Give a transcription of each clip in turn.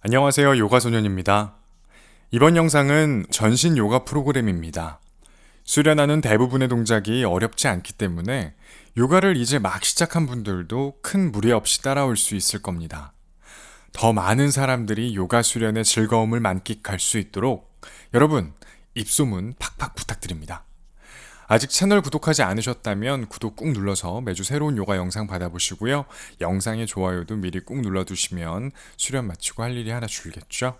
안녕하세요. 요가소년입니다. 이번 영상은 전신 요가 프로그램입니다. 수련하는 대부분의 동작이 어렵지 않기 때문에 요가를 이제 막 시작한 분들도 큰 무리 없이 따라올 수 있을 겁니다. 더 많은 사람들이 요가 수련의 즐거움을 만끽할 수 있도록 여러분, 입소문 팍팍 부탁드립니다. 아직 채널 구독하지 않으셨다면 구독 꾹 눌러서 매주 새로운 요가 영상 받아보시고요. 영상의 좋아요도 미리 꾹 눌러두시면 수련 마치고 할 일이 하나 줄겠죠?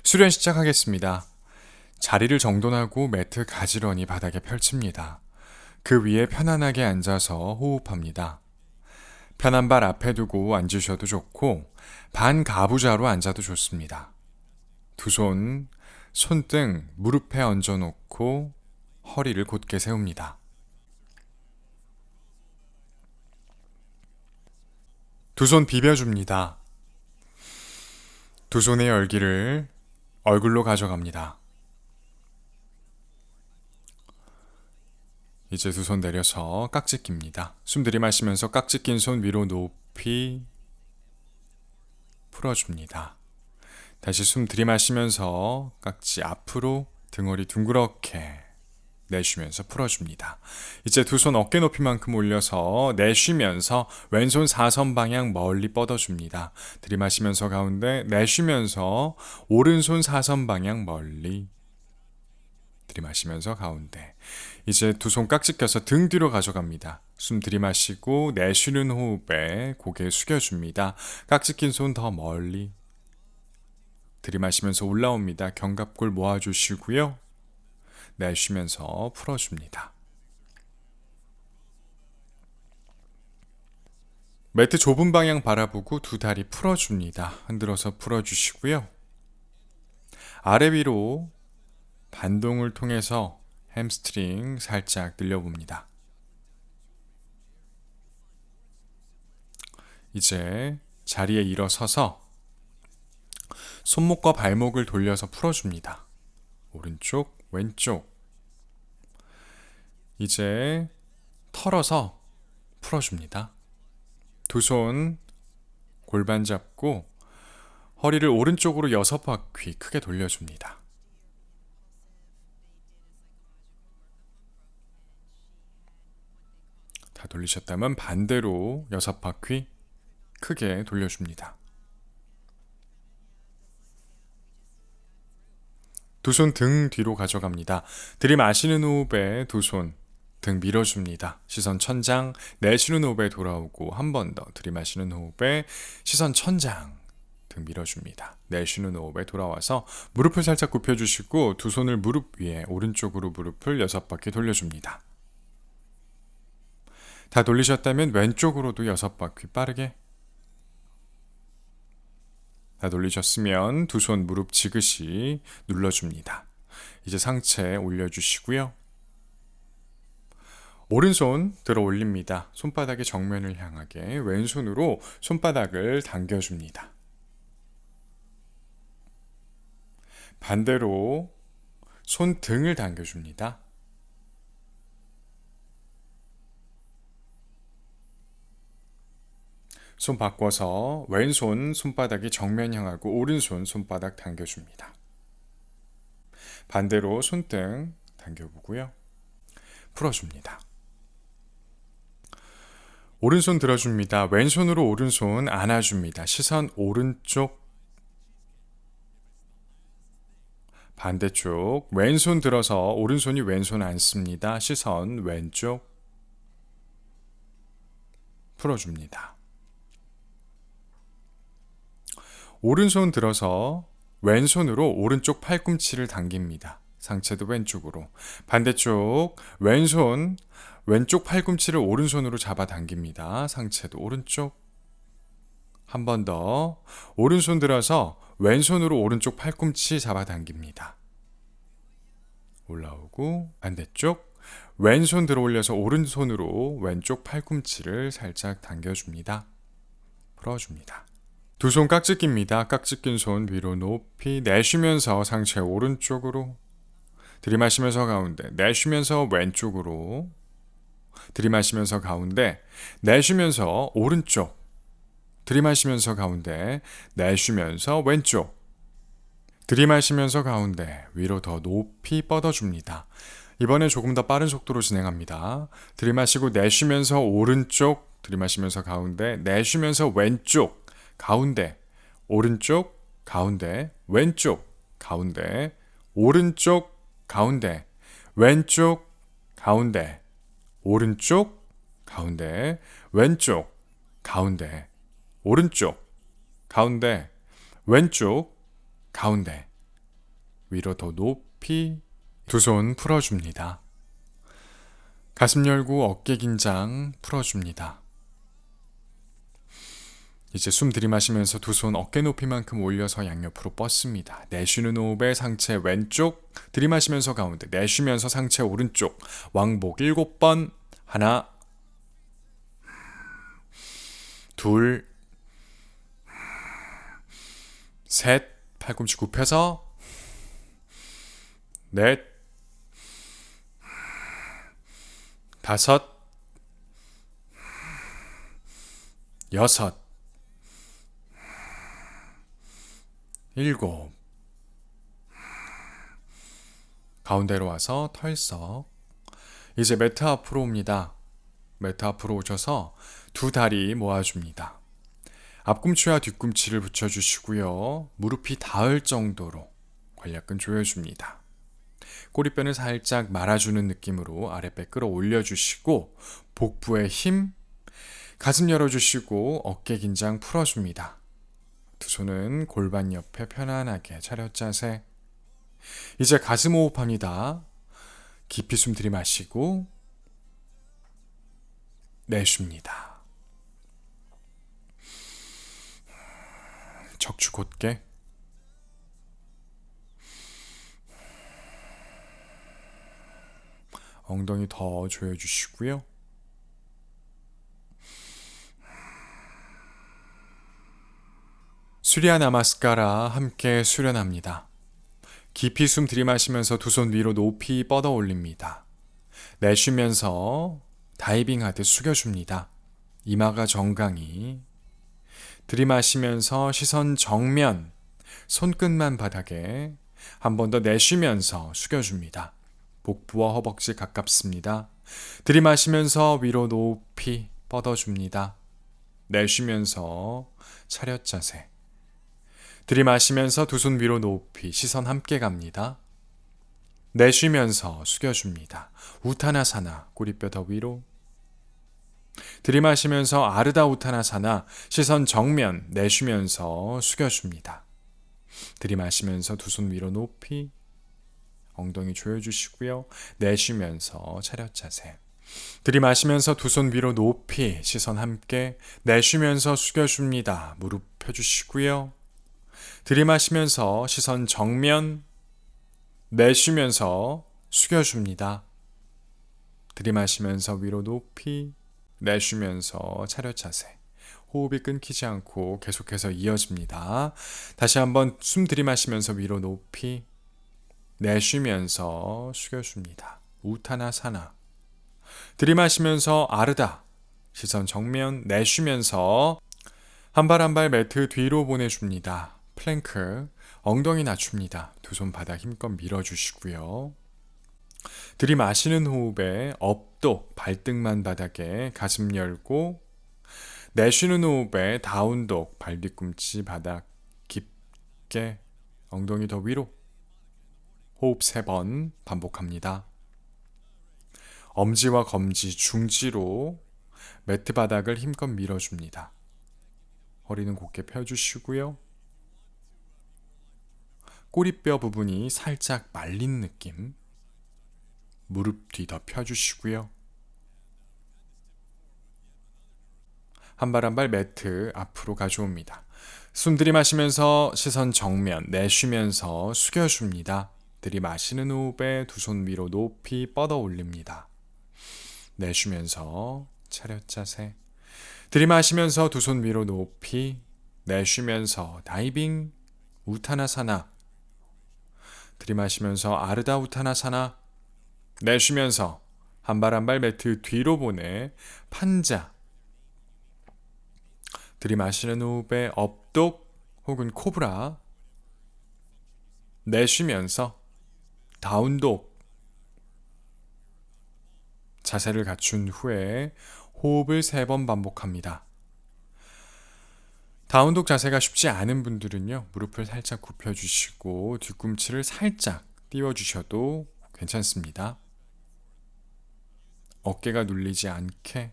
수련 시작하겠습니다. 자리를 정돈하고 매트 가지런히 바닥에 펼칩니다. 그 위에 편안하게 앉아서 호흡합니다. 편한 발 앞에 두고 앉으셔도 좋고 반가부좌로 앉아도 좋습니다. 두 손, 손등 무릎에 얹어놓고 허리를 곧게 세웁니다. 두 손 비벼줍니다. 두 손의 열기를 얼굴로 가져갑니다. 이제 두 손 내려서 깍지 낍니다. 숨 들이마시면서 깍지 낀 손 위로 높이 풀어줍니다. 다시 숨 들이마시면서 깍지 앞으로 등허리 둥그렇게 내쉬면서 풀어줍니다. 이제 두 손 어깨 높이만큼 올려서 내쉬면서 왼손 사선 방향 멀리 뻗어줍니다. 들이마시면서 가운데 내쉬면서 오른손 사선 방향 멀리 들이마시면서 가운데 이제 두 손 깍지 껴서 등 뒤로 가져갑니다. 숨 들이마시고 내쉬는 호흡에 고개 숙여줍니다. 깍지 낀 손 더 멀리 들이마시면서 올라옵니다. 견갑골 모아주시고요. 내쉬면서 풀어줍니다. 매트 좁은 방향 바라보고 두 다리 풀어줍니다. 흔들어서 풀어주시고요. 아래 위로 반동을 통해서 햄스트링 살짝 늘려봅니다. 이제 자리에 일어서서 손목과 발목을 돌려서 풀어줍니다. 오른쪽, 왼쪽. 이제 털어서 풀어줍니다. 두 손 골반 잡고 허리를 오른쪽으로 6바퀴 크게 돌려줍니다. 다 돌리셨다면 반대로 6바퀴 크게 돌려줍니다. 두 손 등 뒤로 가져갑니다. 들이마시는 호흡에 두 손 등 밀어줍니다. 시선 천장, 내쉬는 호흡에 돌아오고 한 번 더 들이마시는 호흡에 시선 천장, 등 밀어줍니다. 내쉬는 호흡에 돌아와서 무릎을 살짝 굽혀주시고 두 손을 무릎 위에 오른쪽으로 무릎을 6바퀴 돌려줍니다. 다 돌리셨다면 왼쪽으로도 6바퀴 빠르게. 다 돌리셨으면 두 손 무릎 지그시 눌러줍니다. 이제 상체 올려주시고요. 오른손 들어 올립니다. 손바닥이 정면을 향하게 왼손으로 손바닥을 당겨줍니다. 반대로 손등을 당겨줍니다. 손 바꿔서 왼손 손바닥이 정면 향하고 오른손 손바닥 당겨줍니다. 반대로 손등 당겨보고요. 풀어줍니다. 오른손 들어줍니다. 왼손으로 오른손 안아줍니다. 시선 오른쪽, 반대쪽. 왼손 들어서 오른손이 왼손 안습니다. 시선 왼쪽, 풀어줍니다. 오른손 들어서 왼손으로 오른쪽 팔꿈치를 당깁니다. 상체도 왼쪽으로. 반대쪽 왼손 왼쪽 팔꿈치를 오른손으로 잡아 당깁니다. 상체도 오른쪽. 한 번 더. 오른손 들어서 왼손으로 오른쪽 팔꿈치 잡아 당깁니다. 올라오고 반대쪽 왼손 들어 올려서 오른손으로 왼쪽 팔꿈치를 살짝 당겨줍니다. 풀어줍니다. 두 손 깍지 낍니다. 깍지 낀 손 위로 높이 내쉬면서 상체 오른쪽으로 들이마시면서 가운데 내쉬면서 왼쪽으로 들이마시면서 가운데 내쉬면서 오른쪽 들이마시면서 가운데, 내쉬면서 왼쪽. 들이마시면서 가운데, 위로 더 높이 뻗어줍니다. 이번에 조금 더 빠른 속도로 진행합니다. 들이마시고 내쉬면서 오른쪽, 들이마시면서 가운데, 내쉬면서 왼쪽, 가운데, 오른쪽, 가운데, 왼쪽, 가운데, 오른쪽, 가운데, 왼쪽, 가운데, 오른쪽, 가운데, 왼쪽, 가운데, 오른쪽, 가운데, 왼쪽, 가운데, 위로 더 높이 두 손 풀어줍니다. 가슴 열고 어깨 긴장 풀어줍니다. 이제 숨 들이마시면서 두 손 어깨 높이만큼 올려서 양옆으로 뻗습니다. 내쉬는 호흡에 상체 왼쪽, 들이마시면서 가운데, 내쉬면서 상체 오른쪽, 왕복 7번, 하나, 둘, 셋, 팔꿈치 굽혀서, 넷, 다섯, 여섯, 일곱. 가운데로 와서 털썩. 이제 매트 앞으로 옵니다. 매트 앞으로 오셔서 두 다리 모아줍니다. 앞꿈치와 뒤꿈치를 붙여주시고요. 무릎이 닿을 정도로 관략근 조여줍니다. 꼬리뼈는 살짝 말아주는 느낌으로 아랫배 끌어올려주시고 복부에 힘, 가슴 열어주시고 어깨 긴장 풀어줍니다. 두 손은 골반 옆에 편안하게 차렷 자세. 이제 가슴 호흡합니다. 깊이 숨 들이마시고 내쉽니다. 척추 곧게. 엉덩이 더 조여주시고요. 수리아 나마스카라 함께 수련합니다. 깊이 숨 들이마시면서 두 손 위로 높이 뻗어 올립니다. 내쉬면서 다이빙 하듯 숙여줍니다. 이마가 정강이. 들이마시면서 시선 정면, 손끝만 바닥에. 한 번 더 내쉬면서 숙여줍니다. 복부와 허벅지 가깝습니다. 들이마시면서 위로 높이 뻗어줍니다. 내쉬면서 차렷 자세. 들이마시면서 두 손 위로 높이 시선 함께 갑니다. 내쉬면서 숙여줍니다. 우타나사나 꼬리뼈 더 위로. 들이마시면서 아르다 우타나사나 시선 정면 내쉬면서 숙여줍니다. 들이마시면서 두 손 위로 높이 엉덩이 조여주시고요. 내쉬면서 차렷 자세. 들이마시면서 두 손 위로 높이 시선 함께 내쉬면서 숙여줍니다. 무릎 펴주시고요. 들이마시면서 시선 정면 내쉬면서 숙여줍니다. 들이마시면서 위로 높이 내쉬면서 차렷 자세. 호흡이 끊기지 않고 계속해서 이어집니다. 다시 한번 숨 들이마시면서 위로 높이 내쉬면서 숙여줍니다. 우타나사나. 들이마시면서 아르다. 시선 정면 내쉬면서 한 발 한 발 매트 뒤로 보내줍니다. 플랭크. 엉덩이 낮춥니다. 두 손 바닥 힘껏 밀어주시고요. 들이마시는 호흡에 업독, 발등만 바닥에 가슴 열고, 내쉬는 호흡에 다운독, 발 뒤꿈치 바닥 깊게 엉덩이 더 위로. 호흡 3번 반복합니다. 엄지와 검지, 중지로 매트 바닥을 힘껏 밀어줍니다. 허리는 곧게 펴주시고요. 꼬리뼈 부분이 살짝 말린 느낌. 무릎 뒤 더 펴주시고요. 한 발 한 발 매트 앞으로 가져옵니다. 숨 들이마시면서 시선 정면, 내쉬면서 숙여줍니다. 들이마시는 호흡에 두 손 위로 높이 뻗어 올립니다. 내쉬면서 차렷 자세. 들이마시면서 두 손 위로 높이, 내쉬면서 다이빙, 우타나사나. 들이마시면서 아르다 우타나사나. 내쉬면서 한 발 한 발 매트 뒤로 보내 판자. 들이마시는 호흡에 업독 혹은 코브라. 내쉬면서 다운독. 자세를 갖춘 후에 호흡을 3번 반복합니다. 다운독 자세가 쉽지 않은 분들은요, 무릎을 살짝 굽혀주시고 뒤꿈치를 살짝 띄워주셔도 괜찮습니다. 어깨가 눌리지 않게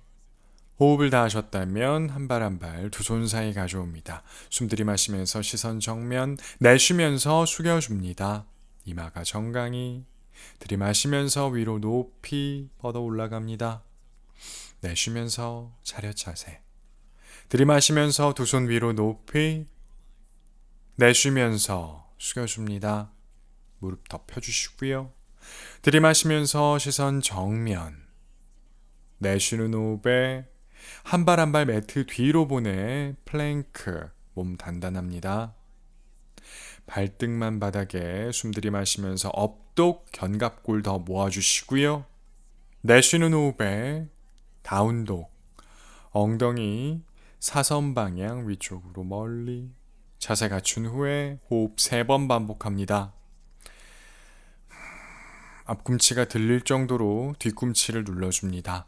호흡을 다 하셨다면 한 발 한 발 두 손 사이 가져옵니다. 숨 들이마시면서 시선 정면, 내쉬면서 숙여줍니다. 이마가 정강이. 들이마시면서 위로 높이 뻗어 올라갑니다. 내쉬면서 차렷 자세. 들이마시면서 두 손 위로 높이, 내쉬면서 숙여줍니다. 무릎 더 펴주시고요. 들이마시면서 시선 정면, 내쉬는 호흡에 한 발 한 발 매트 뒤로 보내 플랭크. 몸 단단합니다. 발등만 바닥에 숨 들이마시면서 업독 견갑골 더 모아주시고요. 내쉬는 호흡에 다운독. 엉덩이 사선 방향 위쪽으로 멀리. 자세 갖춘 후에 호흡 3번 반복합니다. 앞꿈치가 들릴 정도로 뒤꿈치를 눌러줍니다.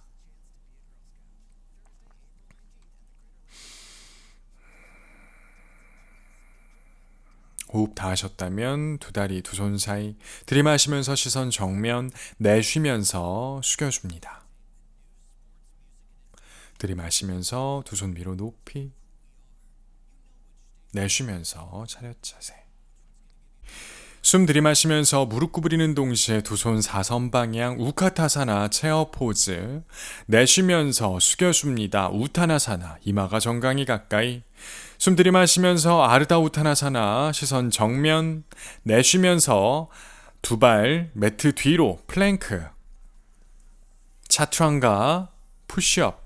호흡 다 하셨다면 두 다리 두 손 사이 들이마시면서 시선 정면, 내쉬면서 숙여줍니다. 들이마시면서 두 손 위로 높이, 내쉬면서 차렷 자세. 숨 들이마시면서 무릎 구부리는 동시에 두 손 사선 방향 우카타사나 체어 포즈. 내쉬면서 숙여줍니다. 우타나사나, 이마가 정강이 가까이. 숨 들이마시면서 아르다 우타나사나, 시선 정면. 내쉬면서 두 발 매트 뒤로 플랭크. 차투랑가 푸시업.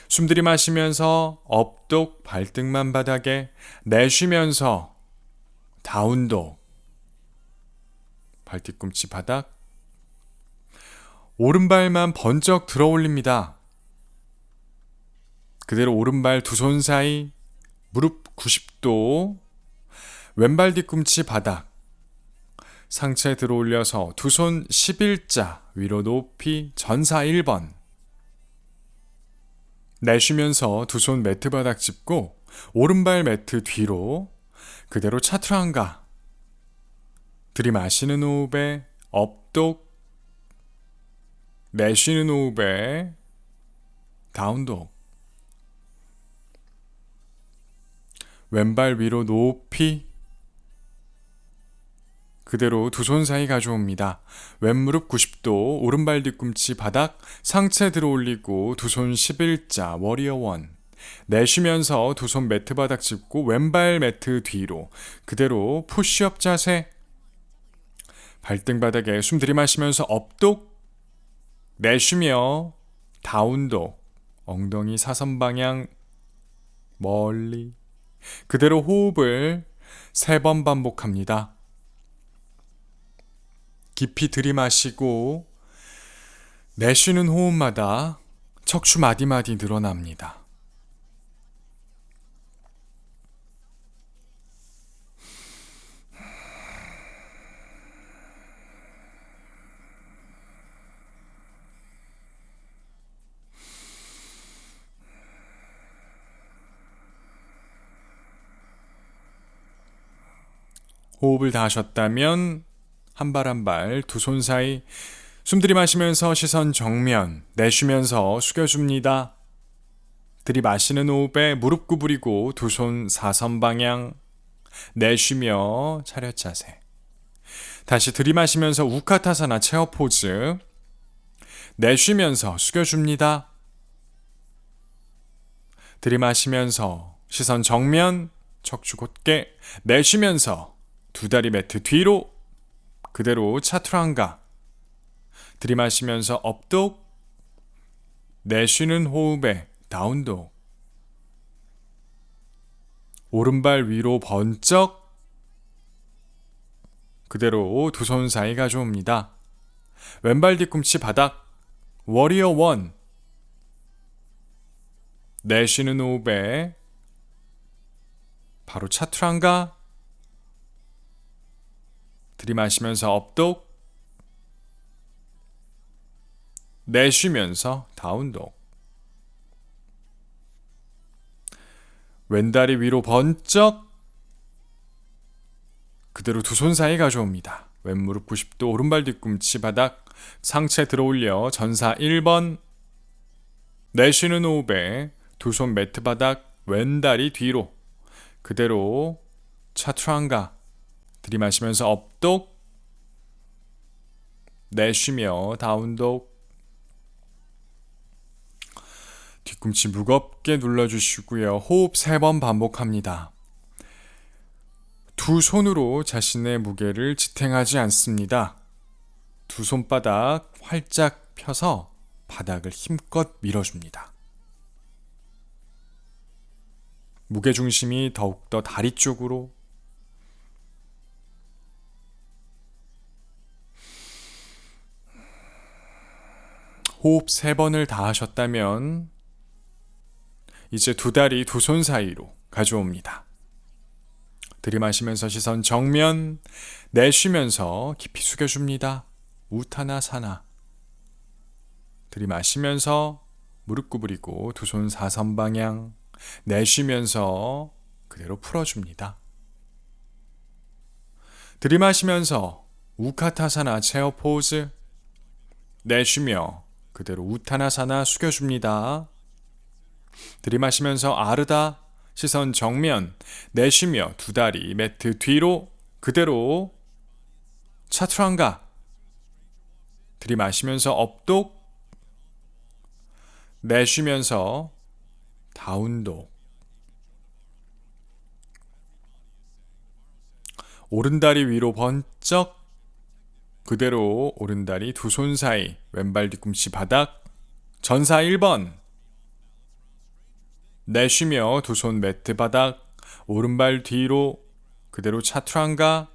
숨 들이마시면서 업독 발등만 바닥에, 내쉬면서 다운독. 발뒤꿈치 바닥. 오른발만 번쩍 들어 올립니다. 그대로 오른발 두 손 사이 무릎 90도. 왼발 뒤꿈치 바닥. 상체 들어 올려서 두 손 11자 위로 높이 전사 1번. 내쉬면서 두 손 매트 바닥 짚고 오른발 매트 뒤로. 그대로 차투랑가. 들이마시는 호흡에 업독. 내쉬는 호흡에 다운독. 왼발 위로 높이. 그대로 두 손 사이 가져옵니다. 왼무릎 90도, 오른발 뒤꿈치 바닥, 상체 들어 올리고 두 손 11자 워리어 원. 내쉬면서 두 손 매트 바닥 짚고 왼발 매트 뒤로. 그대로 푸시업 자세. 발등 바닥에 숨 들이마시면서 업독. 내쉬며 다운독. 엉덩이 사선 방향 멀리. 그대로 호흡을 3번 반복합니다. 깊이 들이마시고 내쉬는 호흡마다 척추 마디마디 늘어납니다. 호흡을 다 하셨다면 한 발 한 발 두 손 사이 숨 들이마시면서 시선 정면, 내쉬면서 숙여줍니다. 들이마시는 호흡에 무릎 구부리고 두 손 사선 방향. 내쉬며 차렷 자세. 다시 들이마시면서 우카타사나 체어 포즈. 내쉬면서 숙여줍니다. 들이마시면서 시선 정면, 척추 곧게. 내쉬면서 두 다리 매트 뒤로. 그대로 차투랑가. 들이마시면서 업독. 내쉬는 호흡에 다운독. 오른발 위로 번쩍. 그대로 두 손 사이 가져옵니다. 왼발 뒤꿈치 바닥 워리어 원. 내쉬는 호흡에 바로 차투란가. 들이마시면서 업독. 내쉬면서 다운독. 왼다리 위로 번쩍. 그대로 두 손 사이 가져옵니다. 왼무릎 90도, 오른발 뒤꿈치 바닥, 상체 들어올려 전사 1번. 내쉬는 호흡에 두 손 매트 바닥, 왼다리 뒤로. 그대로 차투란가. 들이마시면서 업독. 내쉬며 다운독. 뒤꿈치 무겁게 눌러주시고요. 호흡 3번 반복합니다. 두 손으로 자신의 무게를 지탱하지 않습니다. 두 손바닥 활짝 펴서 바닥을 힘껏 밀어줍니다. 무게중심이 더욱더 다리 쪽으로. 호흡 3번을 다 하셨다면 이제 두 다리 두 손 사이로 가져옵니다. 들이마시면서 시선 정면, 내쉬면서 깊이 숙여줍니다. 우타나사나. 들이마시면서 무릎 구부리고 두 손 사선 방향, 내쉬면서 그대로 풀어줍니다. 들이마시면서 우카타사나 체어 포즈, 내쉬며 그대로 우타나사나 숙여줍니다. 들이마시면서 아르다, 시선 정면, 내쉬며 두 다리 매트 뒤로 그대로 차투란가. 들이마시면서 업독, 내쉬면서 다운독. 오른다리 위로 번쩍. 그대로 오른다리 두 손 사이, 왼발 뒤꿈치 바닥, 전사 1번. 내쉬며 두 손 매트 바닥, 오른발 뒤로 그대로 차투란가.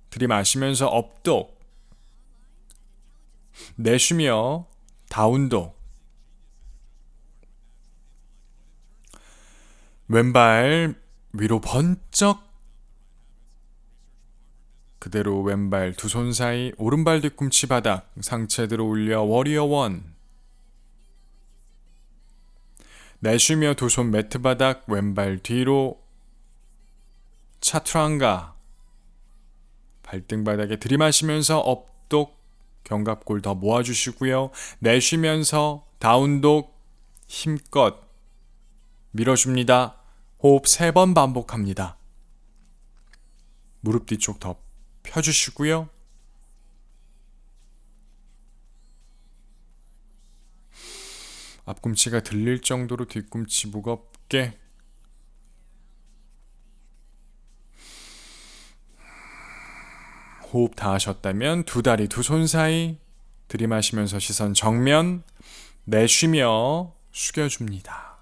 들이마시면서 업독. 내쉬며 다운독. 왼발 위로 번쩍. 그대로 왼발 두 손 사이, 오른발 뒤꿈치 바닥, 상체 들어 올려 워리어 원. 내쉬며 두 손 매트 바닥, 왼발 뒤로 차투란가. 발등 바닥에 들이마시면서 업독. 견갑골 더 모아주시고요. 내쉬면서 다운독. 힘껏 밀어줍니다. 호흡 3번 반복합니다. 무릎 뒤쪽 더 펴주시고요. 앞꿈치가 들릴 정도로 뒤꿈치 무겁게. 호흡 다 하셨다면 두 다리 두 손 사이, 들이마시면서 시선 정면, 내쉬며 숙여줍니다.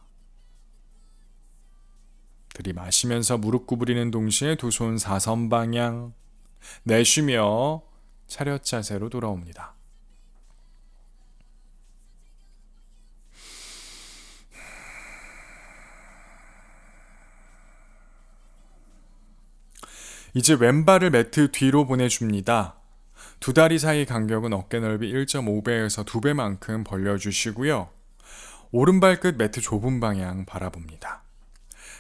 들이마시면서 무릎 구부리는 동시에 두 손 사선 방향, 내쉬며 차렷 자세로 돌아옵니다. 이제 왼발을 매트 뒤로 보내줍니다. 두 다리 사이 간격은 어깨 넓이 1.5배에서 2배만큼 벌려주시고요. 오른발 끝 매트 좁은 방향 바라봅니다.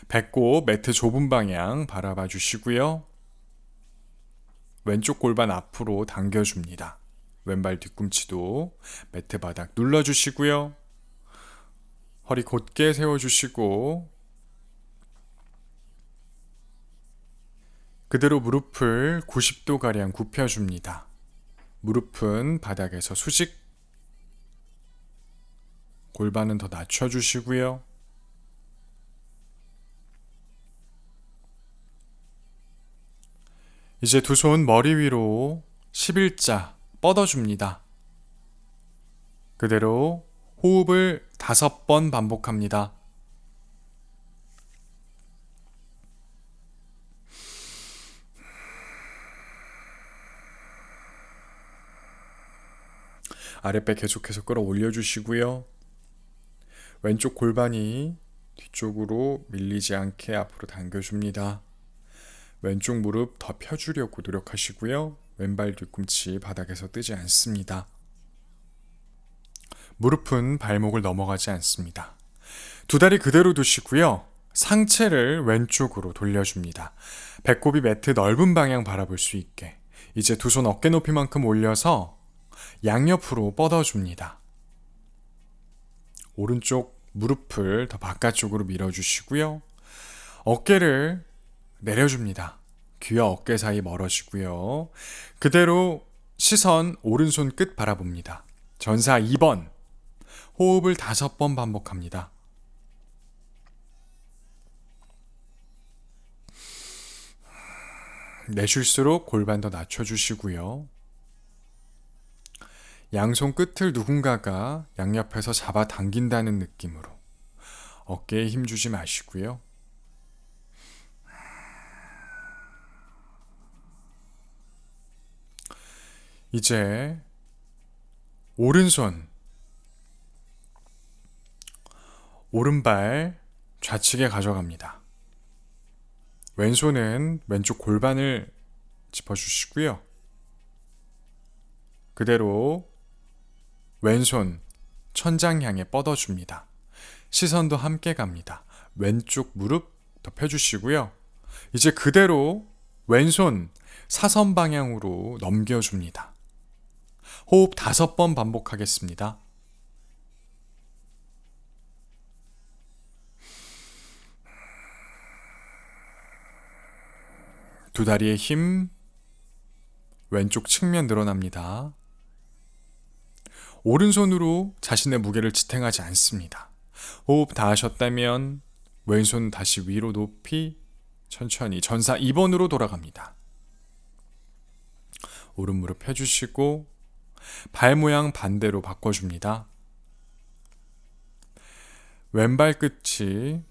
배꼽 매트 좁은 방향 바라봐 주시고요. 왼쪽 골반 앞으로 당겨줍니다. 왼발 뒤꿈치도 매트 바닥 눌러주시고요. 허리 곧게 세워주시고 그대로 무릎을 90도가량 굽혀줍니다. 무릎은 바닥에서 수직, 골반은 더 낮춰주시고요. 이제 두 손 머리 위로 11자 뻗어줍니다. 그대로 호흡을 5번 반복합니다. 아랫배 계속해서 끌어올려 주시고요. 왼쪽 골반이 뒤쪽으로 밀리지 않게 앞으로 당겨줍니다. 왼쪽 무릎 더 펴주려고 노력하시고요. 왼발 뒤꿈치 바닥에서 뜨지 않습니다. 무릎은 발목을 넘어가지 않습니다. 두 다리 그대로 두시고요. 상체를 왼쪽으로 돌려줍니다. 배꼽이 매트 넓은 방향 바라볼 수 있게. 이제 두 손 어깨 높이만큼 올려서 양옆으로 뻗어줍니다. 오른쪽 무릎을 더 바깥쪽으로 밀어주시고요. 어깨를 내려줍니다. 귀와 어깨 사이 멀어지고요. 그대로 시선 오른손 끝 바라봅니다. 전사 2번. 호흡을 5번 반복합니다. 내쉴수록 골반 더 낮춰주시고요. 양손 끝을 누군가가 양옆에서 잡아 당긴다는 느낌으로 어깨에 힘주지 마시고요. 이제 오른손, 오른발 좌측에 가져갑니다. 왼손은 왼쪽 골반을 짚어주시고요. 그대로 왼손 천장 향해 뻗어줍니다. 시선도 함께 갑니다. 왼쪽 무릎 더 펴주시고요. 이제 그대로 왼손 사선 방향으로 넘겨줍니다. 호흡 5번 반복하겠습니다. 두 다리의 힘, 왼쪽 측면 늘어납니다. 오른손으로 자신의 무게를 지탱하지 않습니다. 호흡 다 하셨다면 왼손 다시 위로 높이 천천히 전사 2번으로 돌아갑니다. 오른 무릎 펴주시고 발 모양 반대로 바꿔줍니다. 왼발 끝이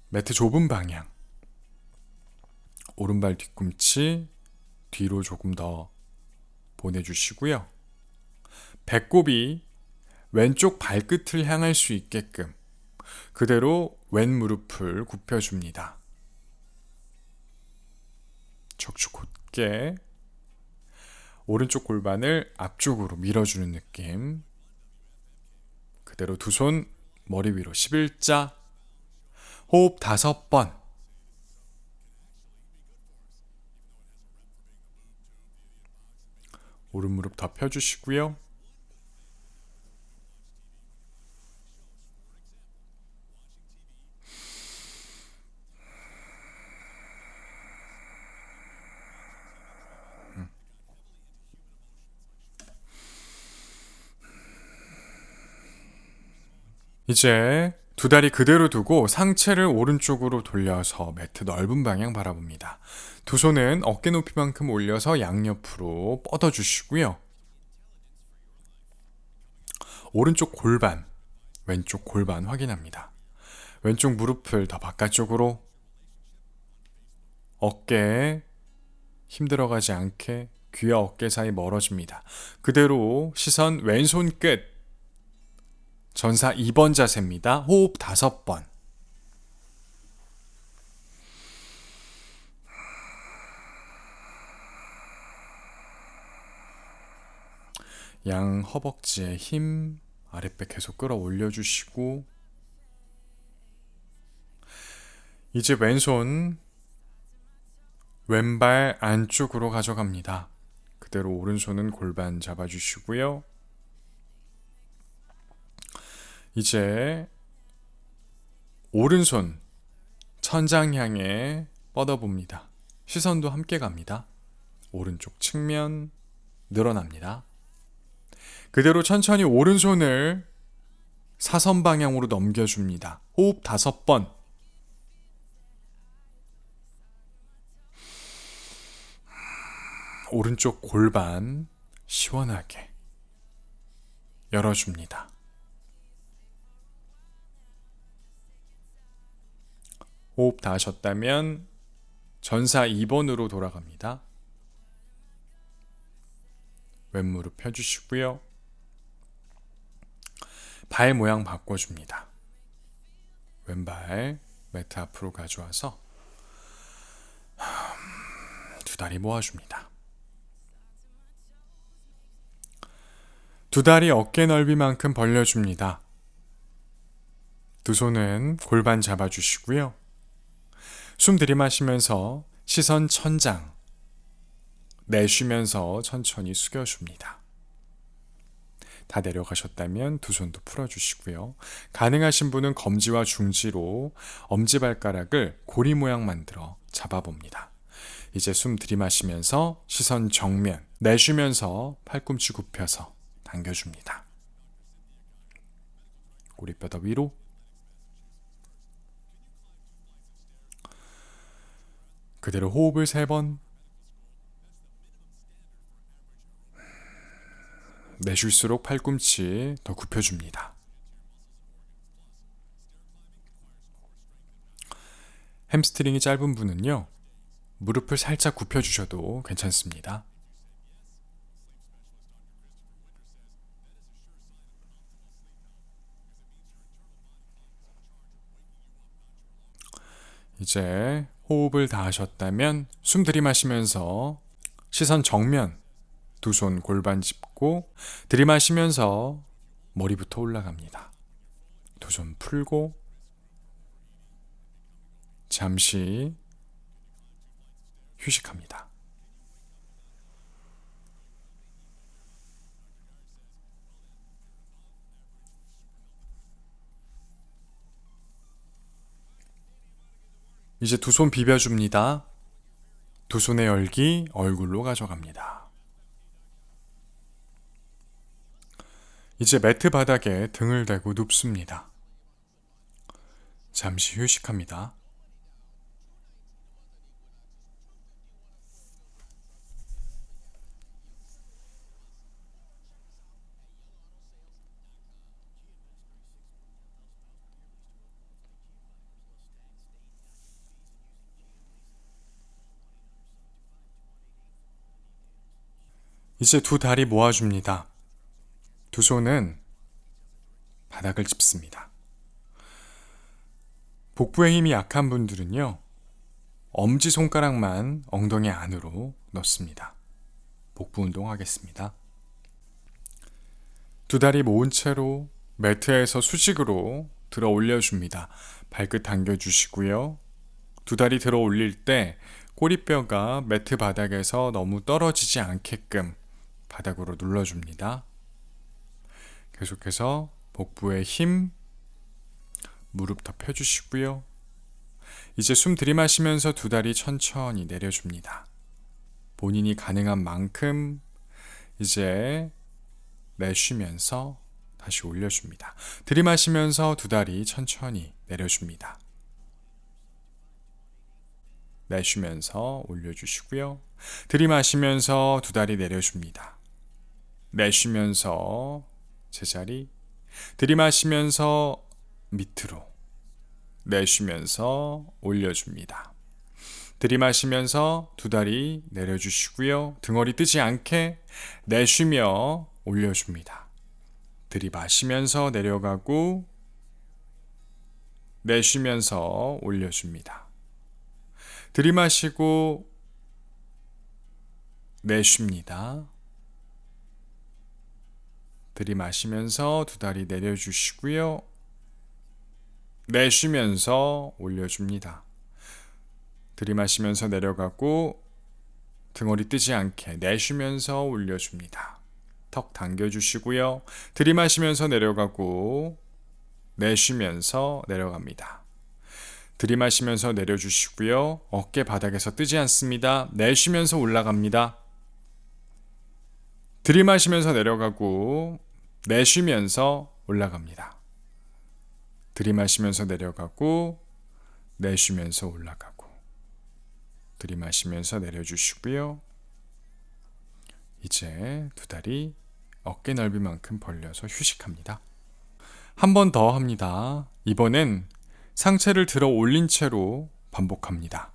매트 좁은 방향. 오른발 뒤꿈치 뒤로 조금 더 보내주시고요. 배꼽이 왼쪽 발끝을 향할 수 있게끔 그대로 왼 무릎을 굽혀줍니다. 척추 곧게 오른쪽 골반을 앞쪽으로 밀어주는 느낌. 그대로 두 손 머리 위로 11자. 호흡 5번. 오른 무릎 더 펴주시고요. 이제 두 다리 그대로 두고 상체를 오른쪽으로 돌려서 매트 넓은 방향 바라봅니다. 두 손은 어깨 높이만큼 올려서 양옆으로 뻗어주시고요. 오른쪽 골반, 왼쪽 골반 확인합니다. 왼쪽 무릎을 더 바깥쪽으로 어깨에 힘 들어가지 않게 귀와 어깨 사이 멀어집니다. 그대로 시선 왼손 끝. 전사 2번 자세입니다. 호흡 5번. 양 허벅지에 힘, 아랫배 계속 끌어올려 주시고 이제 왼손 왼발 안쪽으로 가져갑니다. 그대로 오른손은 골반 잡아주시고요. 이제 오른손 천장 향해 뻗어봅니다. 시선도 함께 갑니다. 오른쪽 측면 늘어납니다. 그대로 천천히 오른손을 사선 방향으로 넘겨줍니다. 호흡 5번. 오른쪽 골반 시원하게 열어줍니다. 호흡 다 하셨다면 전사 2번으로 돌아갑니다. 왼무릎 펴주시고요. 발 모양 바꿔줍니다. 왼발 매트 앞으로 가져와서 두 다리 모아줍니다. 두 다리 어깨 넓이만큼 벌려줍니다. 두 손은 골반 잡아주시고요. 숨 들이마시면서 시선 천장, 내쉬면서 천천히 숙여줍니다. 다 내려가셨다면 두 손도 풀어주시고요. 가능하신 분은 검지와 중지로 엄지발가락을 고리 모양 만들어 잡아봅니다. 이제 숨 들이마시면서 시선 정면, 내쉬면서 팔꿈치 굽혀서 당겨줍니다. 꼬리뼈 위로. 그대로 호흡을 3번. 내쉴수록 팔꿈치 더 굽혀줍니다. 햄스트링이 짧은 분은요, 무릎을 살짝 굽혀주셔도 괜찮습니다. 이제 호흡을 다 하셨다면 숨 들이마시면서 시선 정면, 두 손 골반 짚고 들이마시면서 머리부터 올라갑니다. 두 손 풀고 잠시 휴식합니다. 이제 두 손 비벼줍니다. 두 손의 열기 얼굴로 가져갑니다. 이제 매트 바닥에 등을 대고 눕습니다. 잠시 휴식합니다. 이제 두 다리 모아줍니다. 두 손은 바닥을 짚습니다. 복부에 힘이 약한 분들은요, 엄지손가락만 엉덩이 안으로 넣습니다. 복부 운동하겠습니다. 두 다리 모은 채로 매트에서 수직으로 들어 올려줍니다. 발끝 당겨주시고요. 두 다리 들어 올릴 때 꼬리뼈가 매트 바닥에서 너무 떨어지지 않게끔 바닥으로 눌러줍니다. 계속해서 복부에 힘, 무릎 더 펴주시고요. 이제 숨 들이마시면서 두 다리 천천히 내려줍니다. 본인이 가능한 만큼 이제 내쉬면서 다시 올려줍니다. 들이마시면서 두 다리 천천히 내려줍니다. 내쉬면서 올려주시고요. 들이마시면서 두 다리 내려줍니다. 내쉬면서 제자리, 들이마시면서 밑으로, 내쉬면서 올려줍니다. 들이마시면서 두 다리 내려주시고요. 등허리 뜨지 않게 내쉬며 올려줍니다. 들이마시면서 내려가고 내쉬면서 올려줍니다. 들이마시고 내쉽니다. 들이마시면서 두 다리 내려주시고요. 내쉬면서 올려줍니다. 들이마시면서 내려가고 등허리 뜨지 않게 내쉬면서 올려줍니다. 턱 당겨주시고요. 들이마시면서 내려가고 내쉬면서 내려갑니다. 들이마시면서 내려주시고요. 어깨 바닥에서 뜨지 않습니다. 내쉬면서 올라갑니다. 들이마시면서 내려가고 내쉬면서 올라갑니다. 들이마시면서 내려가고 내쉬면서 올라가고 들이마시면서 내려주시고요. 이제 두 다리 어깨 넓이만큼 벌려서 휴식합니다. 한 번 더 합니다. 이번엔 상체를 들어 올린 채로 반복합니다.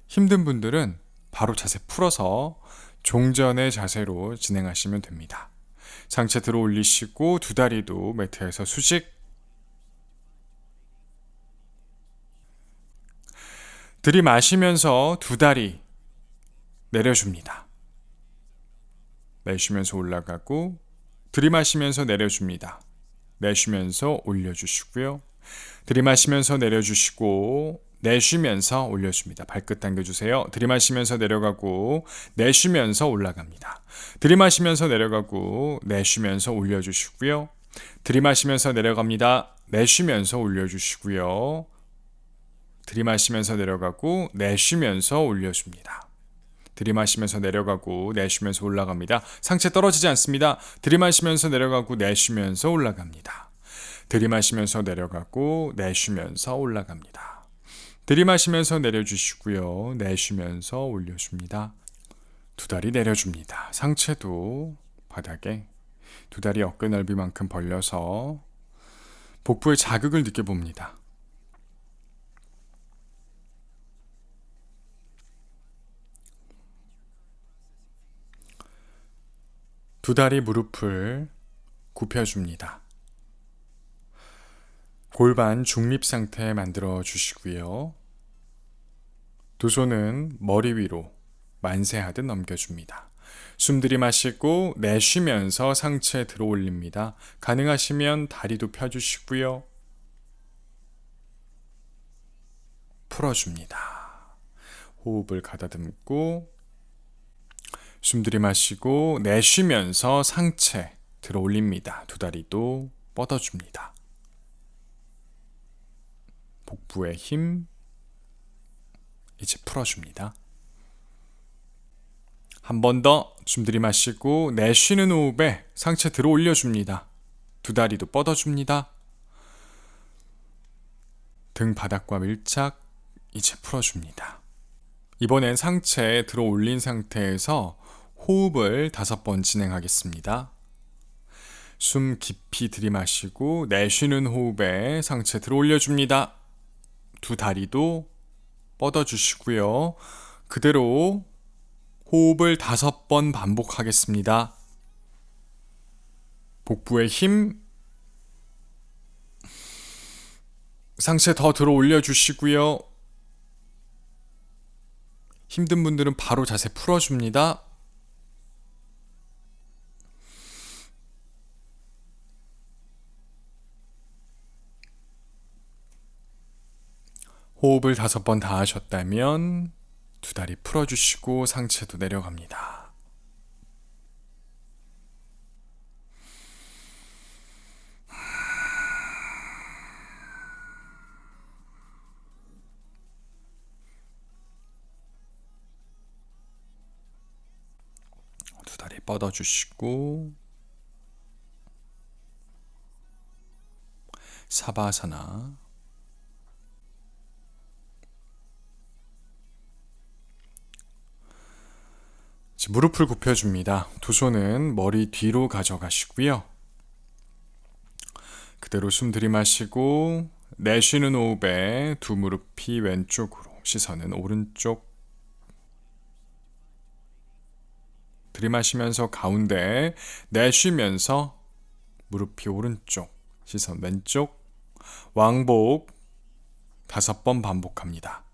힘든 분들은 바로 자세 풀어서 종전의 자세로 진행하시면 됩니다. 상체 들어 올리시고 두 다리도 매트에서 수직, 들이마시면서 두 다리 내려줍니다. 내쉬면서 올라가고 들이마시면서 내려줍니다. 내쉬면서 올려주시고요. 들이마시면서 내려주시고 내쉬면서 올려줍니다. 발끝 당겨주세요. 들이마시면서 내려가고 내쉬면서 올라갑니다. 들이마시면서 내려가고 내쉬면서 올려주시고요. 들이마시면서 내려갑니다. 내쉬면서 올려주시고요. 들이마시면서 내려가고 내쉬면서 올려줍니다. 들이마시면서 내려가고 내쉬면서 올라갑니다. 상체 떨어지지 않습니다. 들이마시면서 내려가고 내쉬면서 올라갑니다. 들이마시면서 내려가고 내쉬면서 올라갑니다. 들이마시면서 내려주시고요. 내쉬면서 올려줍니다. 두 다리 내려줍니다. 상체도 바닥에 두 다리 어깨 넓이만큼 벌려서 복부의 자극을 느껴봅니다. 두 다리 무릎을 굽혀줍니다. 골반 중립 상태 만들어 주시고요. 두 손은 머리 위로 만세하듯 넘겨줍니다. 숨 들이마시고 내쉬면서 상체 들어 올립니다. 가능하시면 다리도 펴주시고요. 풀어줍니다. 호흡을 가다듬고 숨 들이마시고 내쉬면서 상체 들어 올립니다. 두 다리도 뻗어줍니다. 복부의 힘 이제 풀어줍니다. 한 번 더 숨 들이마시고 내쉬는 호흡에 상체 들어 올려줍니다. 두 다리도 뻗어줍니다. 등 바닥과 밀착 이제 풀어줍니다. 이번엔 상체에 들어 올린 상태에서 호흡을 5번 진행하겠습니다. 숨 깊이 들이마시고 내쉬는 호흡에 상체 들어 올려줍니다. 두 다리도 뻗어주시고요. 그대로 호흡을 5번 반복하겠습니다. 복부의 힘, 상체 더 들어 올려주시고요. 힘든 분들은 바로 자세 풀어줍니다. 호흡을 5번 다 하셨다면 두 다리 풀어주시고 상체도 내려갑니다. 두 다리 뻗어주시고 사바사나 무릎을 굽혀줍니다. 두 손은 머리 뒤로 가져가시고요. 그대로 숨 들이마시고 내쉬는 호흡에 두 무릎이 왼쪽으로, 시선은 오른쪽. 들이마시면서 가운데, 내쉬면서 무릎이 오른쪽, 시선 왼쪽. 왕복 5번 반복합니다.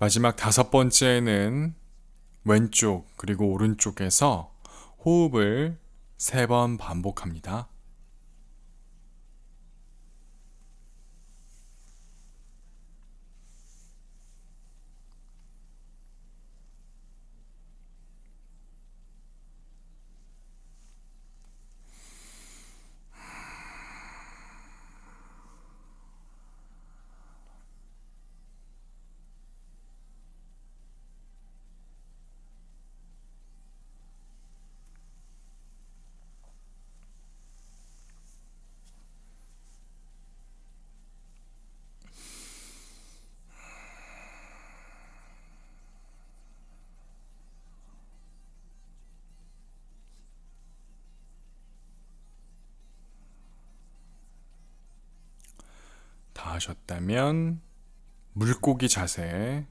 마지막 5번째는 왼쪽 그리고 오른쪽에서 호흡을 3번 반복합니다. 다 하셨다면 물고기 자세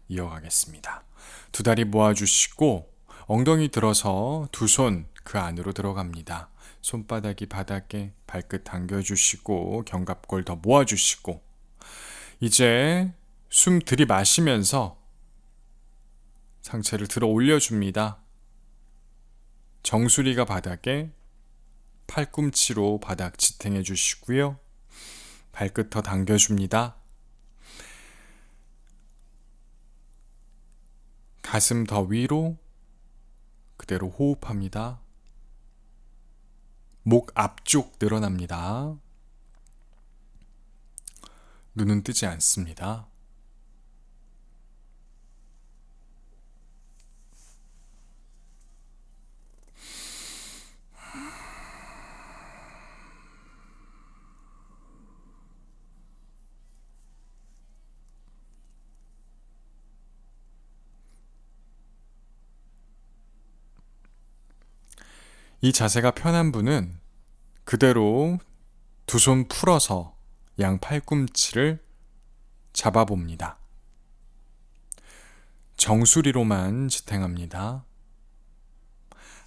이어가겠습니다. 두 다리 모아주시고 엉덩이 들어서 두 손 그 안으로 들어갑니다. 손바닥이 바닥에, 발끝 당겨주시고 견갑골 더 모아주시고, 이제 숨 들이마시면서 상체를 들어 올려줍니다. 정수리가 바닥에, 팔꿈치로 바닥 지탱해 주시고요. 발끝 더 당겨줍니다. 가슴 더 위로 그대로 호흡합니다. 목 앞쪽 늘어납니다. 눈은 뜨지 않습니다. 이 자세가 편한 분은 그대로 두 손 풀어서 양 팔꿈치를 잡아봅니다. 정수리로만 지탱합니다.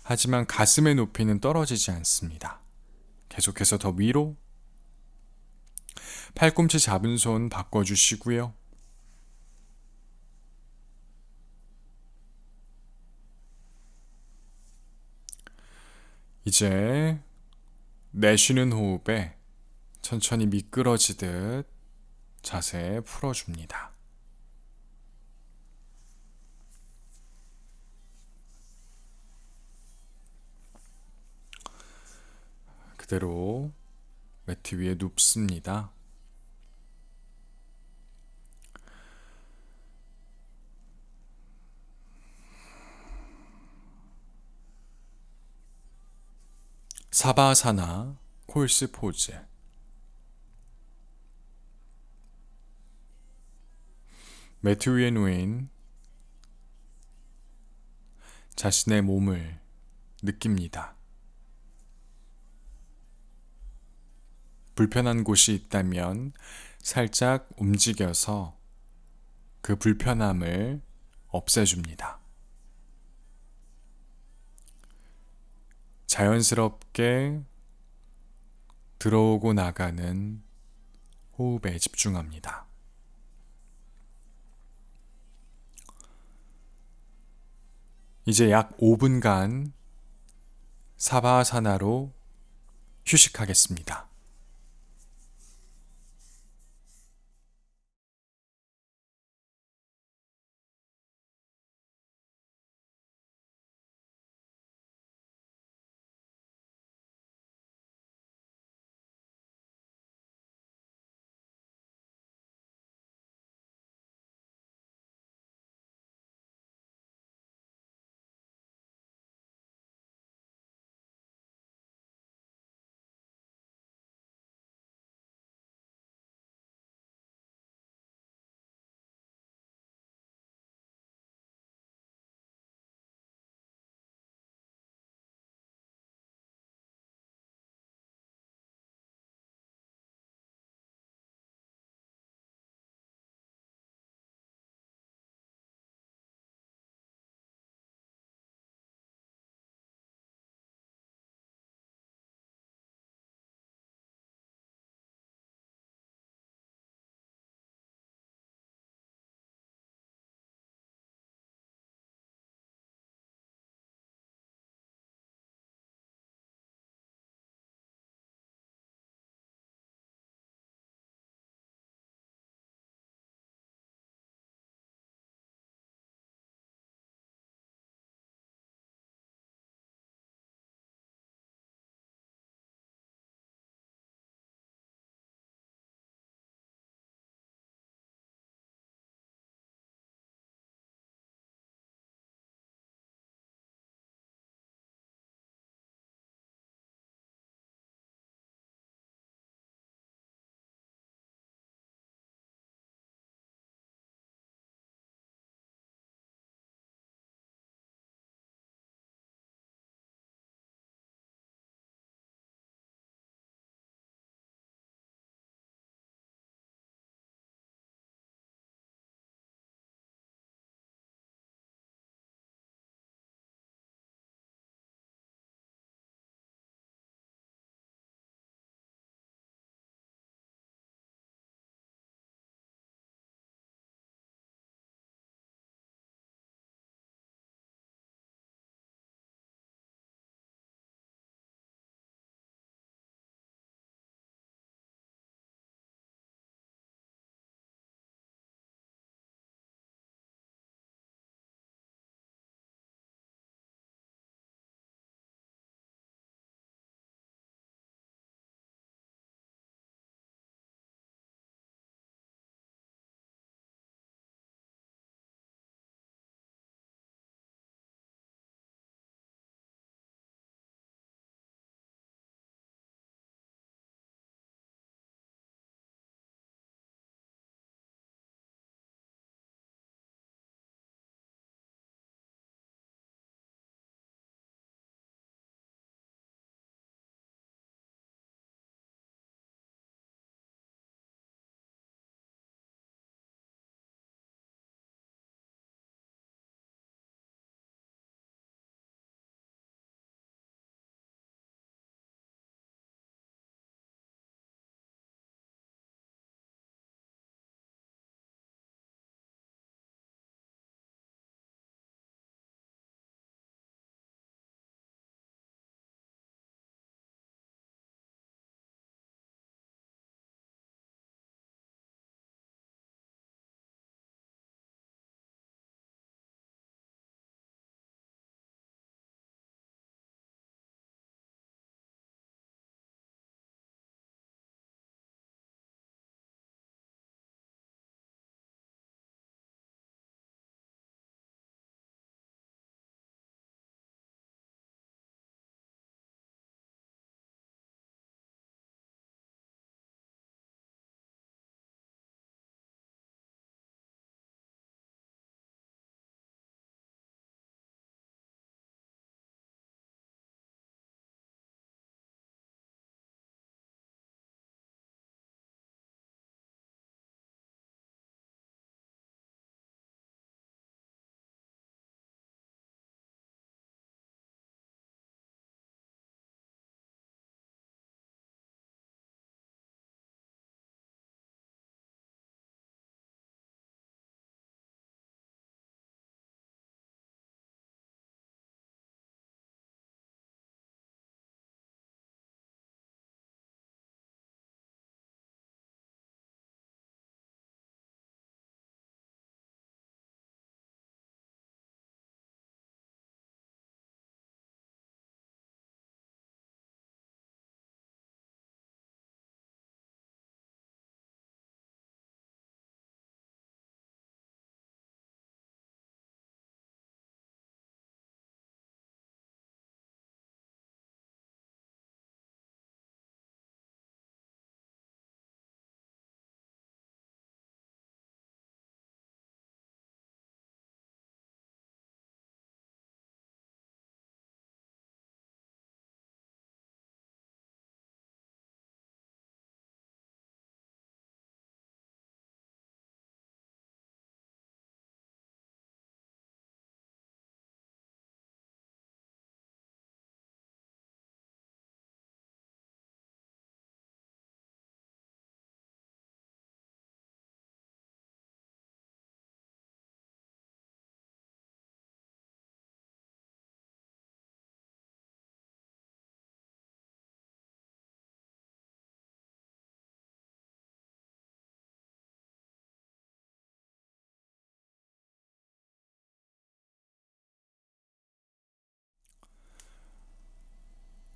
하지만 가슴의 높이는 떨어지지 않습니다. 계속해서 더 위로, 팔꿈치 잡은 손 바꿔주시고요. 이제 내쉬는 호흡에 천천히 미끄러지듯 자세 풀어줍니다. 그대로 매트 위에 눕습니다. 사바사나 콜스 포즈. 매트 위에 놓인 자신의 몸을 느낍니다. 불편한 곳이 있다면 살짝 움직여서 그 불편함을 없애줍니다. 자연스럽게 들어오고 나가는 호흡에 집중합니다. 이제 약 5분간 사바아사나로 휴식하겠습니다.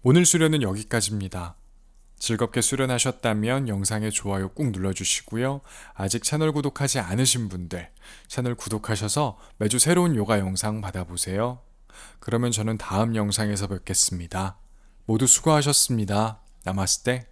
오늘 수련은 여기까지입니다. 즐겁게 수련하셨다면 영상에 좋아요 꾹 눌러주시고요. 아직 채널 구독하지 않으신 분들, 채널 구독하셔서 매주 새로운 요가 영상 받아보세요. 그러면 저는 다음 영상에서 뵙겠습니다. 모두 수고하셨습니다. 나마스테.